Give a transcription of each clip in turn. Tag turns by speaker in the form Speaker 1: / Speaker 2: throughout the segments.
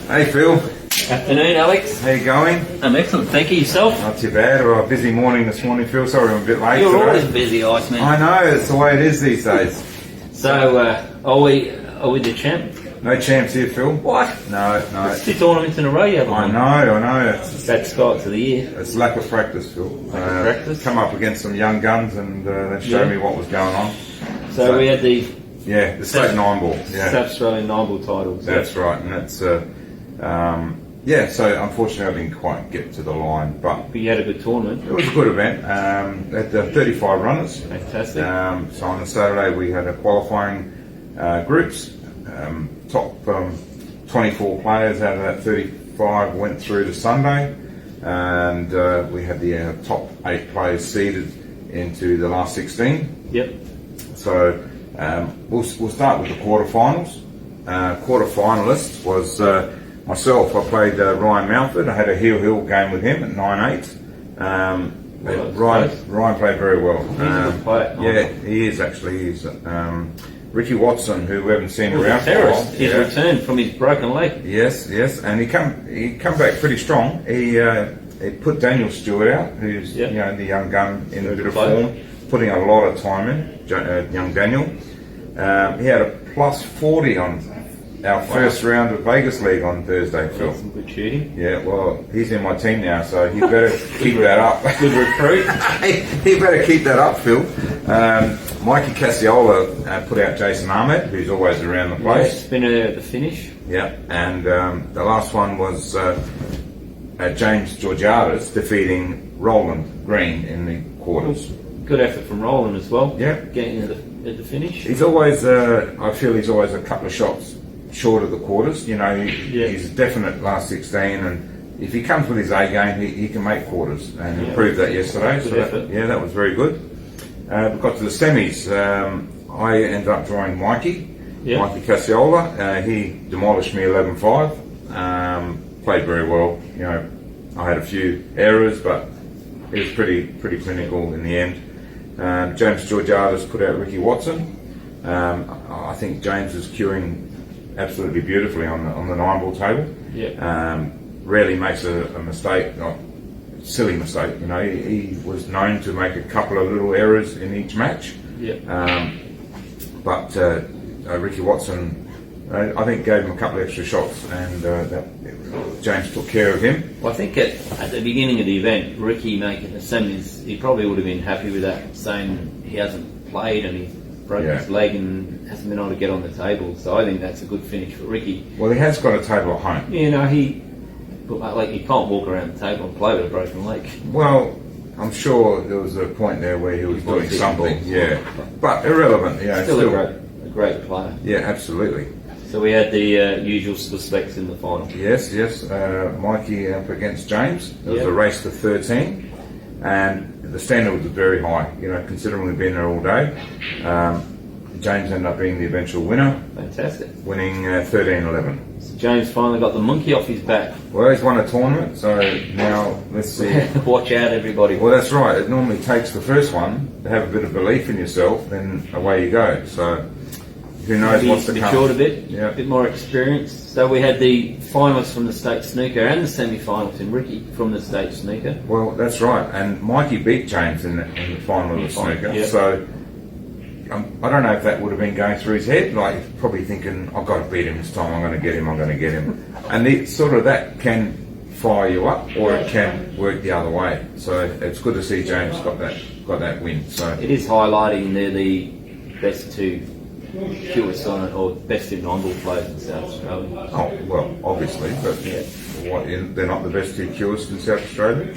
Speaker 1: Hey Phil.
Speaker 2: Afternoon, Alex.
Speaker 1: How you going?
Speaker 2: I'm excellent, thank you. Yourself?
Speaker 1: Not too bad. Well, a busy morning this morning, Phil. Sorry I'm a bit late
Speaker 2: You're
Speaker 1: today.
Speaker 2: always busy, Iceman.
Speaker 1: I know, it's the way it is these days.
Speaker 2: So, are we the champ?
Speaker 1: No champs here, Phil.
Speaker 2: What?
Speaker 1: No.
Speaker 2: It's 2 tournaments in a row you haven't won.
Speaker 1: I know.
Speaker 2: Bad start to the year.
Speaker 1: It's lack of practice, Phil.
Speaker 2: Practice?
Speaker 1: Come up against some young guns and they showed me what was going on.
Speaker 2: So we had the
Speaker 1: state 9-ball. Yeah.
Speaker 2: South Australian 9-ball titles.
Speaker 1: That's right, and that's so unfortunately I didn't quite get to the line, but
Speaker 2: you had a good tournament.
Speaker 1: it was a good event. At the 35 runners.
Speaker 2: Fantastic.
Speaker 1: So on the Saturday we had a qualifying groups. Top 24 players out of that 35 went through to Sunday, and we had the top 8 players seeded into the last 16.
Speaker 2: Yep.
Speaker 1: So we'll start with the quarterfinals. Quarterfinalists was myself. I played Ryan Mountford. I had a heel game with him at 9-8. Ryan played very well.
Speaker 2: He's a good player.
Speaker 1: Yeah, he is actually. He's Ricky Watson, who we haven't seen around for a while.
Speaker 2: He's returned from his broken leg.
Speaker 1: Yes, and he come back pretty strong. He put Daniel Stewart out, who's the young gun in a bit of form, putting a lot of time in. Young Daniel, he had a plus 40 on our first round of Vegas League on Thursday, Phil.
Speaker 2: Some good shooting.
Speaker 1: Yeah, well, he's in my team now, so he better keep that up.
Speaker 2: Good recruit.
Speaker 1: He better keep that up, Phil. Mikey Cassiola put out Jason Ahmed, who's always around the place.
Speaker 2: Spinner at the finish.
Speaker 1: Yeah, and the last one was James Georgiadis defeating Roland Green in the quarters.
Speaker 2: Good effort from Roland as well.
Speaker 1: Yeah.
Speaker 2: Getting at the finish.
Speaker 1: He's always, I feel he's always a couple of shots short of the quarters. You know, he's a definite last 16, and if he comes with his A game, he can make quarters, and he proved that yesterday.
Speaker 2: Good effort.
Speaker 1: That was very good. We got to the semis. I ended up drawing Mikey Cassiola. He demolished me 11-5. Played very well. You know, I had a few errors, but it was pretty clinical in the end. James Georgiadis put out Ricky Watson. I think James is queuing absolutely beautifully on the 9-ball table.
Speaker 2: Yeah.
Speaker 1: Rarely makes a mistake, not silly mistake. You know, he was known to make a couple of little errors in each match.
Speaker 2: Yeah.
Speaker 1: But Ricky Watson, I think, gave him a couple of extra shots, and James took care of him.
Speaker 2: Well, I think at the beginning of the event, Ricky making the semis, he probably would have been happy with that, saying he hasn't played and he's broken his leg and hasn't been able to get on the table. So I think that's a good finish for Ricky.
Speaker 1: Well, he has got a table at home.
Speaker 2: You know, he can't walk around the table and play with a broken leg.
Speaker 1: Well, I'm sure there was a point there where he was doing something. Yeah, but irrelevant. Yeah,
Speaker 2: still a great player.
Speaker 1: Yeah, absolutely.
Speaker 2: So we had the usual suspects in the final.
Speaker 1: Yes. Mikey up against James. It was a race to 13, and the standard was very high. You know, considering we've been there all day. James ended up being the eventual winner.
Speaker 2: Fantastic.
Speaker 1: Winning 13-11.
Speaker 2: So James finally got the monkey off his back.
Speaker 1: Well, he's won a tournament, so now let's see.
Speaker 2: Watch out, everybody.
Speaker 1: Well, that's right. It normally takes the first one to have a bit of belief in yourself, then away you go. So who knows what's to come.
Speaker 2: Matured a bit, a bit more experience. So we had the finals from the state snooker and the semi-finals in Ricky from the state snooker.
Speaker 1: Well, that's right. And Mikey beat James in the final of the snooker.
Speaker 2: Yeah.
Speaker 1: So I don't know if that would have been going through his head. Like, he's probably thinking, I've got to beat him this time. I'm going to get him. And that can fire you up, or it can work the other way. So it's good to see James got that win. So
Speaker 2: it is highlighting they're the best 2 purest on it, or best 2 9-ball players in South Australia.
Speaker 1: Oh, well, obviously, but they're not the best 2 purest in South Australia?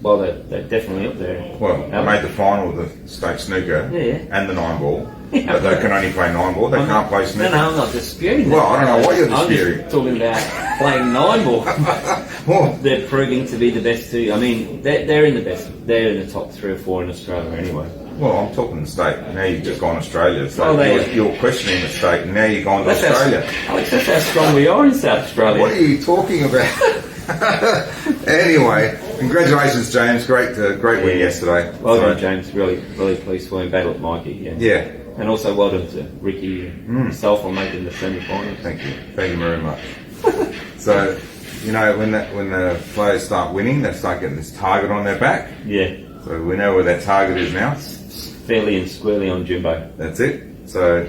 Speaker 2: Well, they're definitely up there.
Speaker 1: Well, they made the final of the state snooker and the 9-ball, but they can only play 9-ball. They can't play snooker.
Speaker 2: No, I'm not disputing that.
Speaker 1: Well, I don't know what you're disputing.
Speaker 2: I'm just talking about playing 9-ball.
Speaker 1: Well,
Speaker 2: they're proving to be the best 2. I mean, they're in the best. They're in the top 3 or 4 in Australia anyway.
Speaker 1: Well, I'm talking the state. Now you've just gone Australia. So you're questioning the state, and now you've gone to Australia.
Speaker 2: Alex, that's how strong we are in South Australia.
Speaker 1: What are you talking about? Anyway, congratulations, James. Great win yesterday.
Speaker 2: Well done, James. Really pleased for him. Battle at Mikey. Yeah. And also well done to Ricky and himself on making the semi-finals.
Speaker 1: Thank you very much. So, you know, when the players start winning, they start getting this target on their back.
Speaker 2: Yeah.
Speaker 1: So we know where that target is now.
Speaker 2: Fairly and squarely on Jimbo.
Speaker 1: That's it. So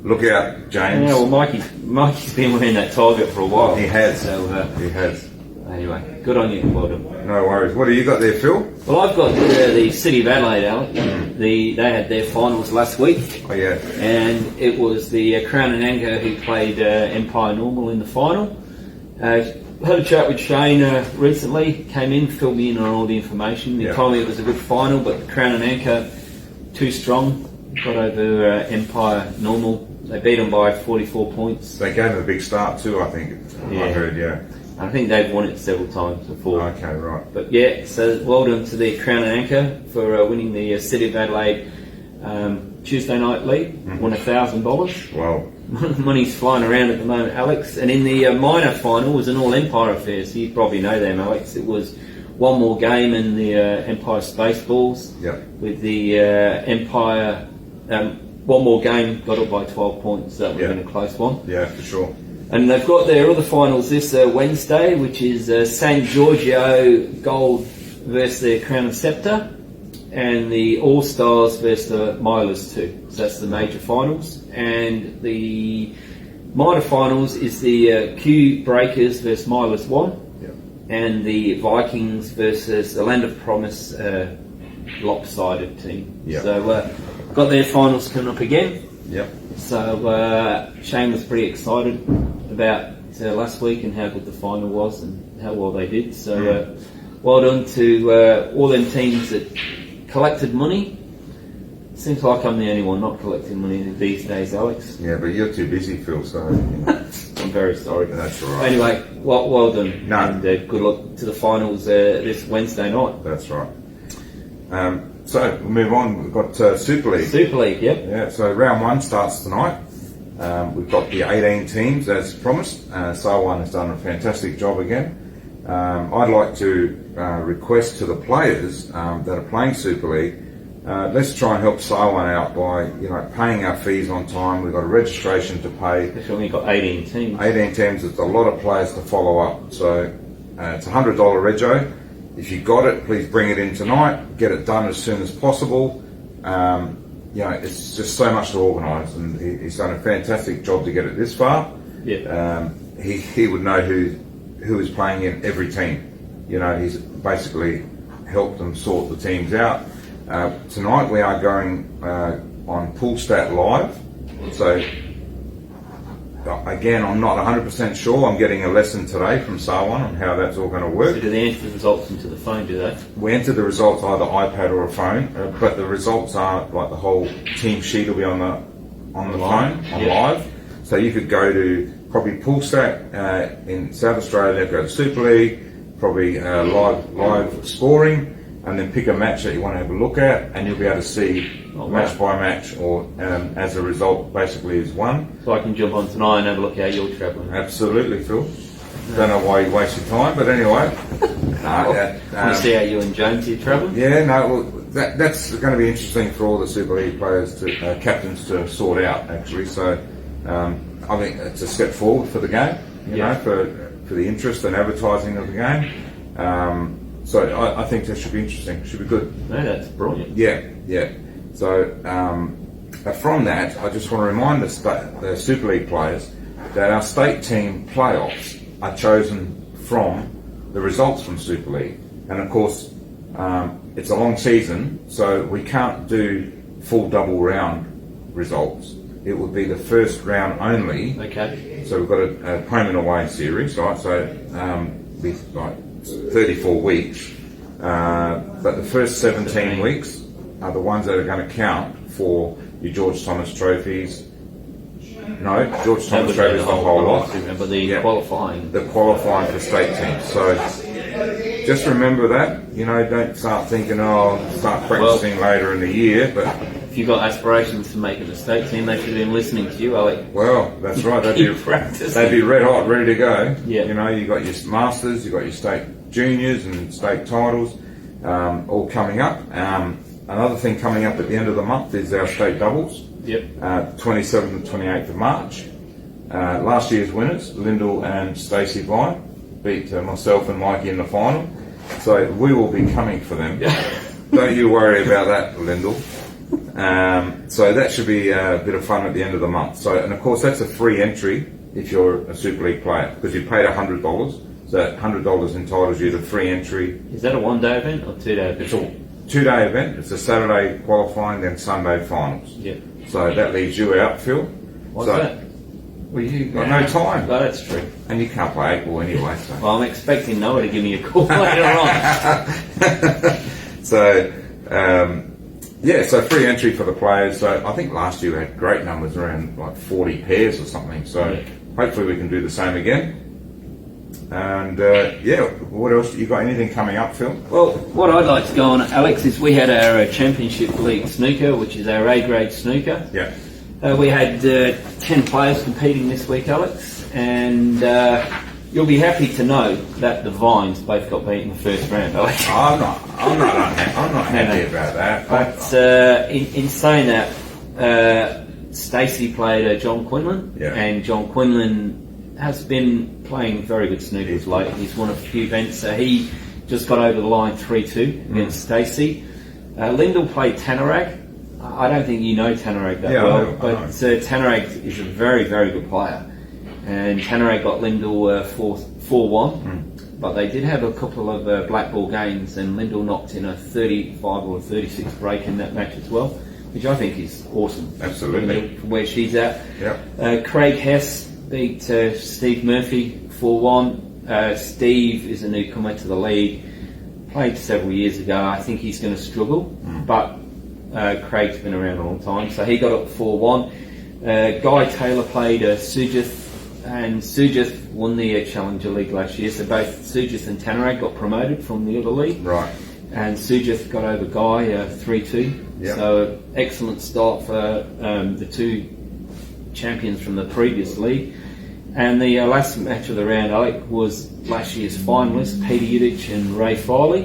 Speaker 1: look out, James.
Speaker 2: Yeah, well, Mikey's been wearing that target for a while.
Speaker 1: He has.
Speaker 2: So,
Speaker 1: he has.
Speaker 2: Anyway, good on you, well done.
Speaker 1: No worries. What do you got there, Phil?
Speaker 2: Well, I've got the City of Adelaide, Alec. They had their finals last week.
Speaker 1: Oh, yeah.
Speaker 2: And it was the Crown and Anchor who played Empire Normal in the final. Had a chat with Shane recently, came in, filled me in on all the information. He told me it was a good final, but the Crown and Anchor, too strong, got over Empire Normal. They beat them by 44 points.
Speaker 1: They gave them a big start too, I think. I heard, yeah.
Speaker 2: I think they've won it several times before.
Speaker 1: Okay, right.
Speaker 2: But yeah, so well done to the Crown and Anchor for winning the City of Adelaide Tuesday night league. Won $1,000.
Speaker 1: Wow.
Speaker 2: Money's flying around at the moment, Alex. And in the minor final, it was an all-Empire affair, so you probably know them, Alex. It was one more game in the Empire Spaceballs.
Speaker 1: Yep.
Speaker 2: With the Empire, one more game, got up by 12 points. That would have been a close one.
Speaker 1: Yeah, for sure.
Speaker 2: And they've got their other finals this Wednesday, which is St. Giorgio Gold versus the Crown and Scepter, and the All-Stars versus the Milers too. So that's the major finals. And the minor finals is the Q Breakers versus Milers 1, and the Vikings versus the Land of Promise lopsided team. So got their finals coming up again. So Shane was pretty excited about last week and how good the final was and how well they did. So well done to all them teams that collected money. Seems like I'm the only one not collecting money these days, Alex.
Speaker 1: Yeah, but you're too busy, Phil, so... You know.
Speaker 2: I'm very sorry.
Speaker 1: That's all right.
Speaker 2: Anyway, well done.
Speaker 1: No.
Speaker 2: And good luck to the finals this Wednesday night.
Speaker 1: That's right. So, we'll move on. We've got Super League.
Speaker 2: Super League, yep.
Speaker 1: Yeah, so round 1 starts tonight. We've got the 18 teams as promised. Sarwan has done a fantastic job again. I'd like to request to the players that are playing Super League, let's try and help Sarwan out by paying our fees on time. We've got a registration to pay.
Speaker 2: Especially when you've got 18 teams. 18
Speaker 1: teams, it's a lot of players to follow up. So it's a $100 rego. If you got it, please bring it in tonight. Get it done as soon as possible. It's just so much to organise, and he's done a fantastic job to get it this far.
Speaker 2: Yeah.
Speaker 1: He would know who is playing in every team. He's basically helped them sort the teams out. Tonight we are going on Poolstat Live. So again, I'm not 100% sure. I'm getting a lesson today from Sarwan on how that's all going to work.
Speaker 2: So do they enter the results into the phone, do they?
Speaker 1: We enter the results either iPad or a phone, but the results are like the whole team sheet will be on the phone, live. So you could go to probably Poolstat in South Australia, go to Super League, probably live scoring, and then pick a match that you want to have a look at, and you'll be able to see match by match, or as a result basically is won.
Speaker 2: So I can jump on tonight and have a look how you're travelling.
Speaker 1: Absolutely, Phil. Don't know why you waste your time, but anyway.
Speaker 2: You see how you and Jonesy are travelling?
Speaker 1: Yeah, no, well, that's going to be interesting for all the Super League players, captains to sort out, actually. So I think it's a step forward for the game, for the interest and advertising of the game. So I think that should be interesting. Should be good.
Speaker 2: No, that's brilliant.
Speaker 1: Yeah. So from that, I just want to remind the Super League players that our state team playoffs are chosen from the results from Super League. And of course, it's a long season, so we can't do full double round results. It would be the first round only.
Speaker 2: Okay.
Speaker 1: So we've got a home and away series, right? So with like 34 weeks, but the first 17 weeks are the ones that are going to count for your George Thomas trophies. No, George Thomas trophies the whole lot.
Speaker 2: Remember the qualifying.
Speaker 1: The qualifying for state teams. So just remember that. Don't start thinking, start practicing later in the year. But
Speaker 2: if you've got aspirations to make it a state team, they should have been listening to you, Alec.
Speaker 1: Well, that's right. They'd be red hot, ready to go. Yeah. You got your masters, you got your state juniors and state titles, all coming up. Another thing coming up at the end of the month is our state doubles.
Speaker 2: Yep.
Speaker 1: 27th and 28th of March. Last year's winners, Lyndall and Stacey Vine, beat myself and Mikey in the final. So we will be coming for them. Don't you worry about that, Lyndall. So that should be a bit of fun at the end of the month. So, and of course that's a free entry if you're a Super League player, because you paid $100. So that $100 entitles you to free entry.
Speaker 2: Is that a one-day event or two-day event?
Speaker 1: It's a 2-day event. It's a Saturday qualifying, then Sunday finals.
Speaker 2: Yeah.
Speaker 1: So that leaves you out, Phil.
Speaker 2: What's that?
Speaker 1: Well, you've got no time.
Speaker 2: No, that's true.
Speaker 1: And you can't play 8 ball anyway. So.
Speaker 2: Well, I'm expecting Noah to give me a call later on.
Speaker 1: So, so free entry for the players. So I think last year we had great numbers, around like 40 pairs or something. So hopefully we can do the same again. And what else? You got anything coming up, Phil?
Speaker 2: Well, what I'd like to go on, Alex, is we had our Championship League Snooker, which is our A-grade snooker.
Speaker 1: Yeah.
Speaker 2: We had 10 players competing this week, Alex, and you'll be happy to know that the Vines both got beat in the first round, Alex.
Speaker 1: I'm not happy about that.
Speaker 2: But in saying that, Stacey played John Quinlan, and John Quinlan has been playing very good snooker of late. He's won a few events, so he just got over the line 3-2 against Stacey. Lyndall played Tanarag. I don't think you know Tanarag that well, but Tanarag is a very, very good player. And Tanarag got Lyndall 4-1, but they did have a couple of black ball games, and Lyndall knocked in a 35 or 36 break in that match as well, which I think is awesome.
Speaker 1: Absolutely.
Speaker 2: From where she's at.
Speaker 1: Yep.
Speaker 2: Craig Hess beat Steve Murphy 4-1. Steve is a newcomer to the league. Played several years ago. I think he's going to struggle, but Craig's been around a long time, so he got up 4-1. Guy Taylor played Sujith, and Sujith won the Challenger League last year, so both Sujith and Tanarag got promoted from the other league.
Speaker 1: Right.
Speaker 2: And Sujith got over Guy 3-2.
Speaker 1: Yep.
Speaker 2: So excellent start for the two champions from the previous league. And the last match of the round, Alec, was last year's finalists, Peter Yudich and Ray Farley,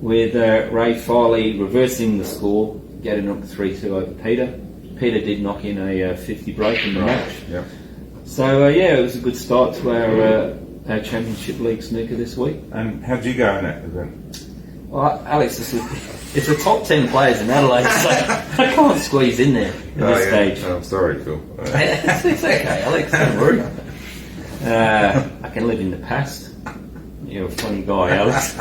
Speaker 2: with Ray Farley reversing the score, getting up 3-2 over Peter. Peter did knock in a 50 break in the match.
Speaker 1: Yep.
Speaker 2: So it was a good start to our Championship League snooker this week.
Speaker 1: And how did you go in that event?
Speaker 2: Well, Alex, it's the top 10 players in Adelaide, so I can't squeeze in there at this stage.
Speaker 1: Oh, sorry, Phil.
Speaker 2: It's okay, Alex, don't worry. I can live in the past. You're a funny guy, Alex.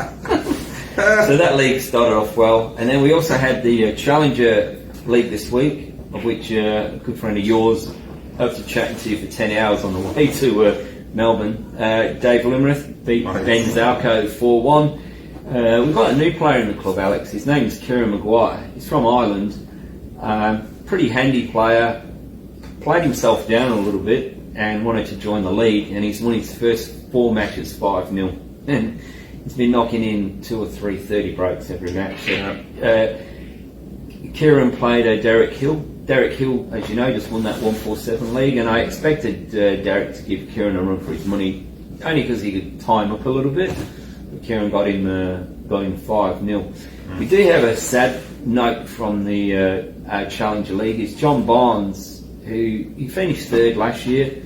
Speaker 2: So that league started off well, and then we also had the Challenger League this week, of which a good friend of yours, after chatting to you for 10 hours on the way to Melbourne, Dave Limerick beat Ben Zalco 4-1. We've got a new player in the club, Alex. His name is Kieran Maguire. He's from Ireland. Pretty handy player. Played himself down a little bit and wanted to join the league, and he's won his first 4 matches 5-0. And he's been knocking in 2 or 3 30 breaks every match. Kieran played Derek Hill. Derek Hill, as you know, just won that 147 league, and I expected Derek to give Kieran a run for his money, only because he could tie him up a little bit. But Kieran got him 5-0. We do have a sad note from the Challenger League. It's John Barnes, who he finished 3rd last year.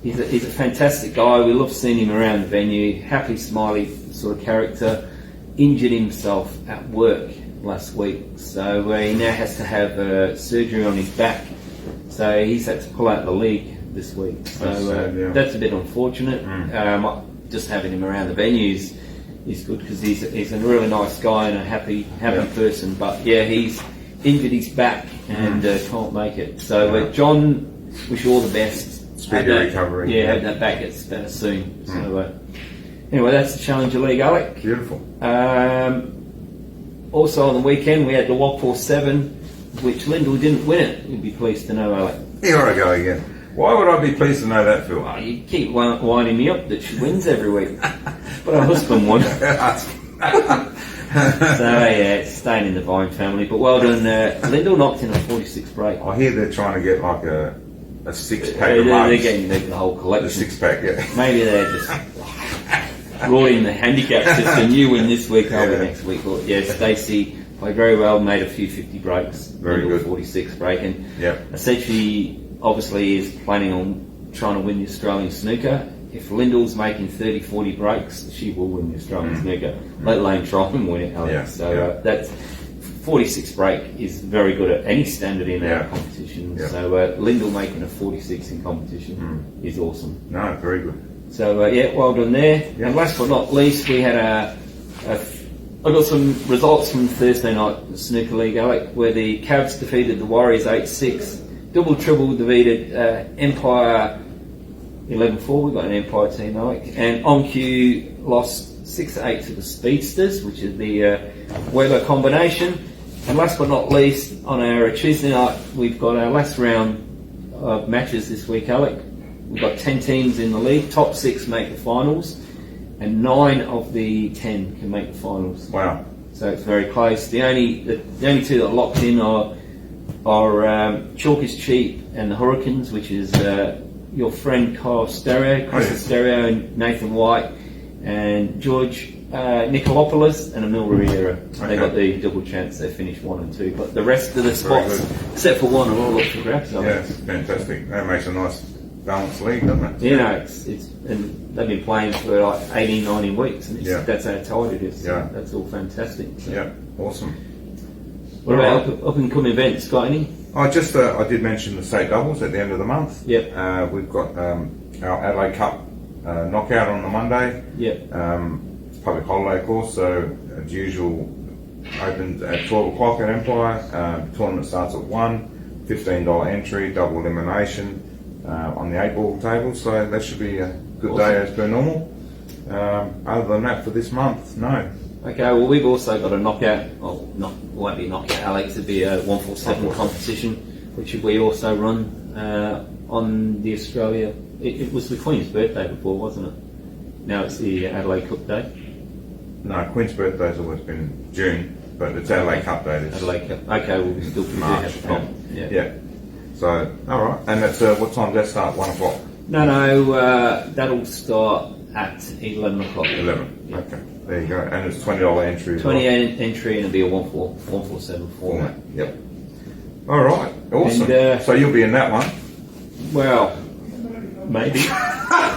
Speaker 2: He's a fantastic guy. We love seeing him around the venue. Happy, smiley sort of character. Injured himself at work last week, so he now has to have surgery on his back. So he's had to pull out the league this week. So that's a bit unfortunate. Just having him around the venues is good, because he's a really nice guy and a happy person. But he's injured his back and can't make it. So John, wish you all the best.
Speaker 1: Speedy recovery.
Speaker 2: Hope that back gets better soon. So anyway, that's the Challenger League, Alec.
Speaker 1: Beautiful.
Speaker 2: Also on the weekend we had the 147, which Lyndall didn't win it. You'd be pleased to know, Alec.
Speaker 1: Here I go again. Why would I be pleased to know that, Phil?
Speaker 2: Oh, you keep winding me up that she wins every week. But her husband won. So it's staying in the Vine family. But well done. Lyndall knocked in a 46 break.
Speaker 1: I hear they're trying to get like a 6-pack of
Speaker 2: They're getting the whole collection.
Speaker 1: The 6-pack,
Speaker 2: Maybe they're just brought in the handicap system. You win this week, I'll win next week. But Stacey played very well, made a few 50 breaks.
Speaker 1: Very good.
Speaker 2: 46 break. And
Speaker 1: yep.
Speaker 2: essentially, obviously, is planning on trying to win the Australian snooker. If Lyndall's making 30, 40 breaks, she will win the Australian snooker, let alone try and win it, Alex.
Speaker 1: Yeah,
Speaker 2: So that's 46 break is very good at any standard in our competition.
Speaker 1: Yeah.
Speaker 2: So Lyndall making a 46 in competition is awesome.
Speaker 1: No, very good.
Speaker 2: So well done there.
Speaker 1: Yeah.
Speaker 2: And last but not least, we had I got some results from Thursday night Snooker League, Alec, where the Cavs defeated the Warriors 8-6. Double triple defeated Empire 11-4. We've got an Empire team, Alec. And OnQ lost 6-8 to the Speedsters, which is the Weber combination. And last but not least, on our Tuesday night, we've got our last round of matches this week, Alec. We've got 10 teams in the league. Top 6 make the finals, and 9 of the 10 can make the finals.
Speaker 1: Wow.
Speaker 2: So it's very close. The only two that are locked in are Chalk is Cheap and the Hurricanes, which is your friend Kyle Stereo, Chris Stereo, and Nathan White, and George Nicolopoulos and Emil Riera. They got the double chance. They finished 1 and 2, but the rest of the spots, except for one, are all up for grabs.
Speaker 1: Yeah, it's fantastic. That makes a nice balanced league, doesn't it?
Speaker 2: You know, it's and they've been playing for like 18, 19 weeks, and that's how tight it is. So that's all fantastic. So.
Speaker 1: Yeah, awesome.
Speaker 2: What about up and coming events? Got any?
Speaker 1: I did mention the state doubles at the end of the month.
Speaker 2: Yep.
Speaker 1: We've got our Adelaide Cup knockout on the Monday.
Speaker 2: Yep.
Speaker 1: Public holiday, of course, so as usual, opens at 12 o'clock at Empire. Tournament starts at 1, $15 entry, double elimination on the 8-ball table, so that should be a good day as per normal. Other than that, for this month, no.
Speaker 2: Okay, well, we've also got a knockout, well, it won't be a knockout, Alex, it'll be a 147 competition, which we also run on the Australia. It was the Queen's birthday before, wasn't it? Now it's the Adelaide Cup day.
Speaker 1: No, Queen's birthday's always been June, but it's Adelaide Cup day.
Speaker 2: Adelaide Cup. Okay, well, we still
Speaker 1: March. Yeah. So, all right. And that's what time does that start? 1 o'clock.
Speaker 2: No, that'll start at 11 o'clock.
Speaker 1: 11. Yeah. Okay. There you go. And it's $20 entry.
Speaker 2: 20 entry, and it'll be a 147 format.
Speaker 1: Yep. All right. Awesome.
Speaker 2: And,
Speaker 1: so you'll be in that one.
Speaker 2: Well, maybe.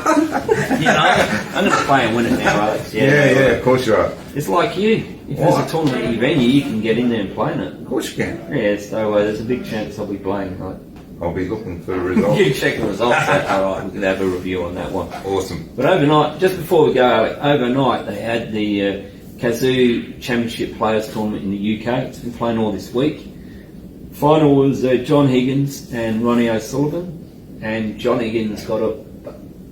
Speaker 2: I'm going to play and win it now, Alex.
Speaker 1: Yeah, of course you are.
Speaker 2: It's like you. If there's a tournament at your venue, you can get in there and play in it.
Speaker 1: Of course you can.
Speaker 2: Yeah, so there's a big chance I'll be playing. Right?
Speaker 1: I'll be looking for the results.
Speaker 2: You check the results. All right, we can have a review on that one.
Speaker 1: Awesome.
Speaker 2: But overnight, just before we go, Alec, overnight they had the Kazoo Championship Players Tournament in the UK. It's been playing all this week. Final was John Higgins and Ronnie O'Sullivan, and John Higgins got a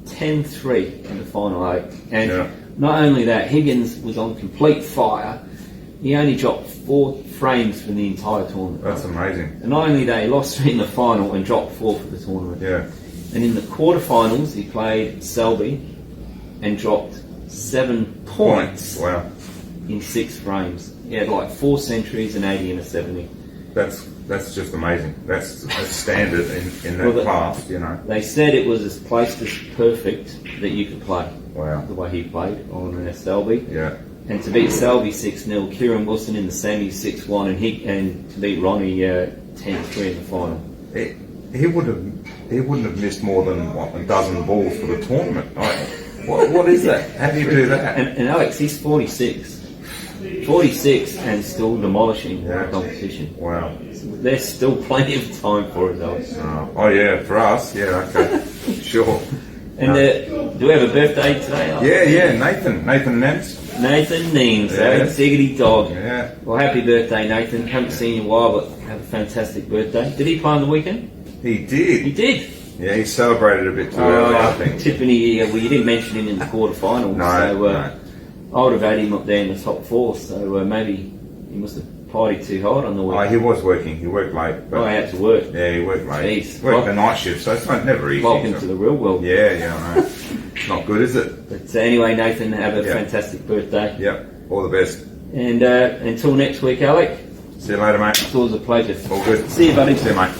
Speaker 2: 10-3 in the final 8. And not only that, Higgins was on complete fire. He only dropped 4 frames for the entire tournament.
Speaker 1: That's amazing.
Speaker 2: And not only that, he lost 3 in the final and dropped 4 for the tournament.
Speaker 1: Yeah.
Speaker 2: And in the quarterfinals, he played Selby and dropped 7 points.
Speaker 1: Wow.
Speaker 2: In 6 frames. He had like 4 centuries and 80 and a 70.
Speaker 1: That's just amazing. That's standard in that class, you know.
Speaker 2: They said it was as close to perfect that you could play.
Speaker 1: Wow.
Speaker 2: The way he played on Selby.
Speaker 1: Yeah.
Speaker 2: And to beat Selby 6-0, Kieran Wilson in the semis 6-1, and to beat Ronnie 10-3 in the final.
Speaker 1: He wouldn't have missed more than a dozen balls for the tournament. What is that? How do you do that?
Speaker 2: And Alex, he's 46. 46 and still demolishing the competition.
Speaker 1: Wow.
Speaker 2: So there's still plenty of time for it, Alex.
Speaker 1: Oh yeah, for us, okay. Sure.
Speaker 2: And do we have a birthday today?
Speaker 1: Yeah, Nathan Nemz.
Speaker 2: Nathan Neems, Ziggity dog.
Speaker 1: Yeah.
Speaker 2: Well, happy birthday, Nathan. Haven't seen you in a while, but have a fantastic birthday. Did he play on the weekend?
Speaker 1: He did.
Speaker 2: He did.
Speaker 1: Yeah, he celebrated a bit too early, I think.
Speaker 2: Tiffany, well, you didn't mention him in the quarterfinals.
Speaker 1: No.
Speaker 2: I would have had him up there in the top 4, so maybe he must have partied too hard on the weekend.
Speaker 1: He was working. He worked late. But
Speaker 2: he had to work.
Speaker 1: Yeah, he worked late.
Speaker 2: Jeez.
Speaker 1: Worked the night shift, so it's never easy.
Speaker 2: Welcome to the real world.
Speaker 1: Yeah, I know. It's not good, is it?
Speaker 2: But anyway, Nathan, have a fantastic birthday.
Speaker 1: Yep, all the best.
Speaker 2: And until next week, Alec.
Speaker 1: See you later, mate.
Speaker 2: It's always a pleasure.
Speaker 1: All good.
Speaker 2: See you, buddy.
Speaker 1: See you, mate.